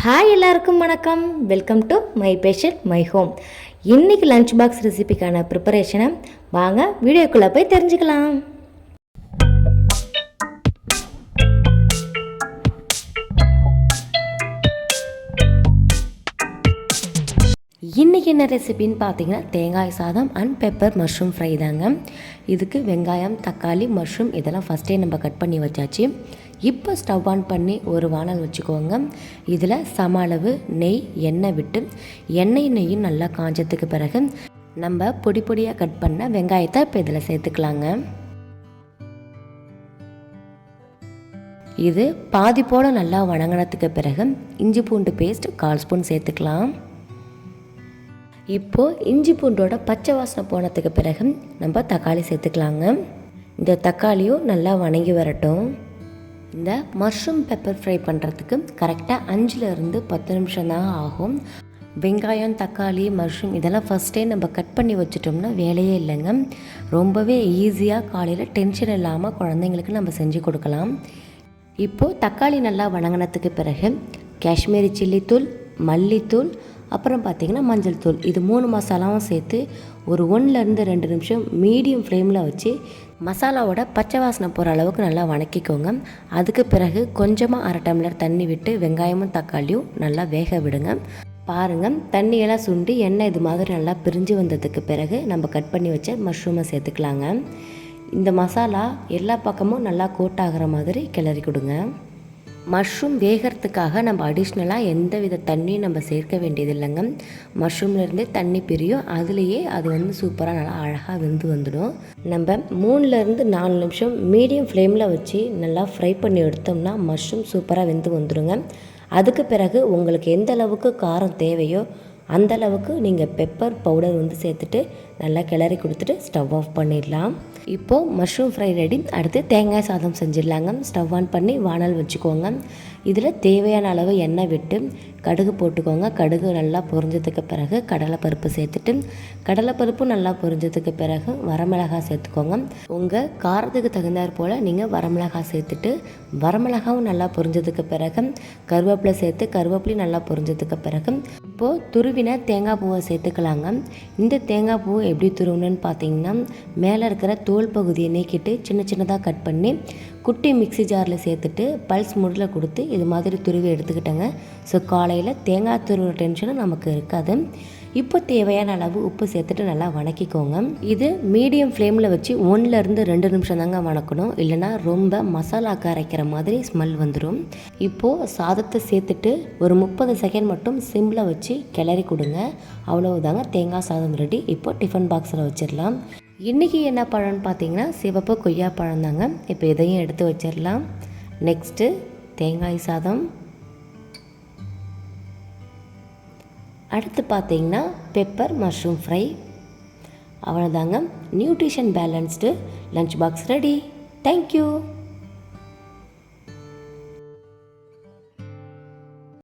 Hi எல்லாருக்கும் வணக்கம். Welcome to my passion my home. இன்றைக்கி லஞ்ச் பாக்ஸ் ரெசிபிக்கான ப்ரிப்பரேஷனை வாங்க வீடியோக்குள்ளே போய் தெரிஞ்சுக்கலாம். இன்றைக்கி என்ன ரெசிபின்னு பார்த்தீங்கன்னா தேங்காய் சாதம் அண்ட் பெப்பர் மஷ்ரூம் ஃப்ரை தாங்க. இதுக்கு வெங்காயம், தக்காளி, மஷ்ரூம் இதெல்லாம் ஃபஸ்ட்டே நம்ம கட் பண்ணி வச்சாச்சு. இப்போ ஸ்டவ் ஆன் பண்ணி ஒரு வானல் வச்சுக்கோங்க. இதில் சம அளவு நெய், எண்ணெய் விட்டு நெய்யும் நல்லா காஞ்சதுக்கு பிறகு நம்ம பொடி பொடியாக கட் பண்ண வெங்காயத்தை இப்போ இதில் சேர்த்துக்கலாங்க. இது பாதி போல் நல்லா வணங்கினதுக்கு பிறகு இஞ்சி பூண்டு பேஸ்ட் 1/4 ஸ்பூன் சேர்த்துக்கலாம். இப்போது இஞ்சி பூண்டோட பச்சை வாசனை போனதுக்கு பிறகு நம்ம தக்காளி சேர்த்துக்கலாங்க. இந்த தக்காளியும் நல்லா வணங்கி வரட்டும். இந்த மஷ்ரூம் பெப்பர் ஃப்ரை பண்ணுறதுக்கு கரெக்டாக 5லேருந்து 10 நிமிஷம் தான் ஆகும். வெங்காயம், தக்காளி, மஷ்ரூம் இதெல்லாம் ஃபஸ்ட்டே நம்ம கட் பண்ணி வச்சுட்டோம்னா வேலையே இல்லைங்க. ரொம்பவே ஈஸியாக காலையில் டென்ஷன் இல்லாமல் குழந்தைங்களுக்கு நம்ம செஞ்சு கொடுக்கலாம். இப்போது தக்காளி நல்லா வணங்கினதுக்கு பிறகு காஷ்மீரி சில்லித்தூள், மல்லித்தூள், அப்புறம் பார்த்திங்கன்னா மஞ்சள் தூள், இது 3 மசாலாவும் சேர்த்து ஒரு 1லேருந்து 2 நிமிஷம் மீடியம் ஃப்ளேமில் வச்சு மசாலாவோட பச்சை வாசனை போகிற அளவுக்கு நல்லா வணக்கிக்கோங்க. அதுக்கு பிறகு கொஞ்சமாக 1/2 டம்ளர் தண்ணி விட்டு வெங்காயமும் தக்காளியும் நல்லா வேக விடுங்க. பாருங்கள், தண்ணியெல்லாம் சுண்டி எண்ணெய் இது மாதிரி நல்லா பிரிஞ்சு வந்ததுக்கு பிறகு நம்ம கட் பண்ணி வச்ச மஷ்ரூமை சேர்த்துக்கலாங்க. இந்த மசாலா எல்லா பக்கமும் நல்லா கோட் ஆகிற மாதிரி கிளறி கொடுங்க. மஷ்ரூம் வேகிறதுக்காக நம்ம அடிஷ்னலாக எந்த வித தண்ணியும் நம்ம சேர்க்க வேண்டியது இல்லைங்க. மஷ்ரூம்லேருந்தே தண்ணி பிரியும், அதுலேயே அது சூப்பராக நல்லா அழகாக வெந்து வந்துடும். நம்ம 3லேருந்து 4 நிமிஷம் மீடியம் ஃப்ளேமில் வச்சு நல்லா ஃப்ரை பண்ணி எடுத்தோம்னா மஷ்ரூம் சூப்பராக வெந்து வந்துடுங்க. அதுக்கு பிறகு உங்களுக்கு எந்த அளவுக்கு காரம் தேவையோ அந்த அளவுக்கு நீங்கள் பெப்பர் பவுடர் சேர்த்துட்டு நல்லா கிளறி கொடுத்துட்டு ஸ்டவ் ஆஃப் பண்ணிடலாம். இப்போது மஷ்ரூம் ஃப்ரை ரெடி. அடுத்து தேங்காய் சாதம் செஞ்சிடலாங்க. ஸ்டவ் ஆன் பண்ணி வானல் வச்சுக்கோங்க. இதில் தேவையான அளவு எண்ணெய் விட்டு கடுகு போட்டுக்கோங்க. கடுகு நல்லா பொரிஞ்சதுக்கு பிறகு கடலைப்பருப்பு சேர்த்துட்டு கடலைப்பருப்பு நல்லா பொரிஞ்சதுக்கு பிறகு வரமிளகாய் சேர்த்துக்கோங்க. உங்கள் காரத்துக்கு தகுந்தாற் போல் நீங்கள் வரமிளகாய் சேர்த்துட்டு வரமிளகாவும் நல்லா பொரிஞ்சதுக்கு பிறகு கருவேப்பிலை சேர்த்து கருவேப்பிலையும் நல்லா பொரிஞ்சதுக்கு பிறகு இப்போது துருவின தேங்காய் பூவை சேர்த்துக்கலாங்க. இந்த தேங்காய் பூ எப்படி துருவணுன்னு பார்த்தீங்கன்னா மேலே இருக்கிற தோல் பகுதியை நீக்கிட்டு சின்ன சின்னதாக கட் பண்ணி குட்டி மிக்ஸி ஜாரில் சேர்த்துட்டு பல்ஸ் மூடில் கொடுத்து இது மாதிரி துருவி எடுத்துக்கிட்டேங்க. ஸோ காலையில் தேங்காய் துருவ டென்ஷனும் நமக்கு இருக்காது. இப்போ தேவையான அளவு உப்பு சேர்த்துட்டு நல்லா வணக்கிக்கோங்க. இது மீடியம் ஃப்ளேமில் வச்சு 1லேருந்து 2 நிமிஷம் தாங்க வணக்கணும், இல்லைனா ரொம்ப மசாலாக்கு அரைக்கிற மாதிரி ஸ்மெல் வந்துடும். இப்போது சாதத்தை சேர்த்துட்டு ஒரு 30 செகண்ட் மட்டும் சிம்மில் வச்சு கிளறி கொடுங்க. அவ்வளவுதாங்க, தேங்காய் சாதம் ரெடி. இப்போ டிஃபன் பாக்ஸில் வச்சிடலாம். இன்றைக்கி என்ன பழம்னு பார்த்தீங்கன்னா சிவப்பு கொய்யா பழம் தாங்க. இப்போ இதையும் எடுத்து வச்சிடலாம். நெக்ஸ்ட்டு தேங்காய் சாதம், அடுத்து பார்த்தீங்கன்னா பெப்பர் மஷ்ரூம் ஃப்ரை. அவ்வளோதாங்க, nutrition balanced lunch box ready. Thank you.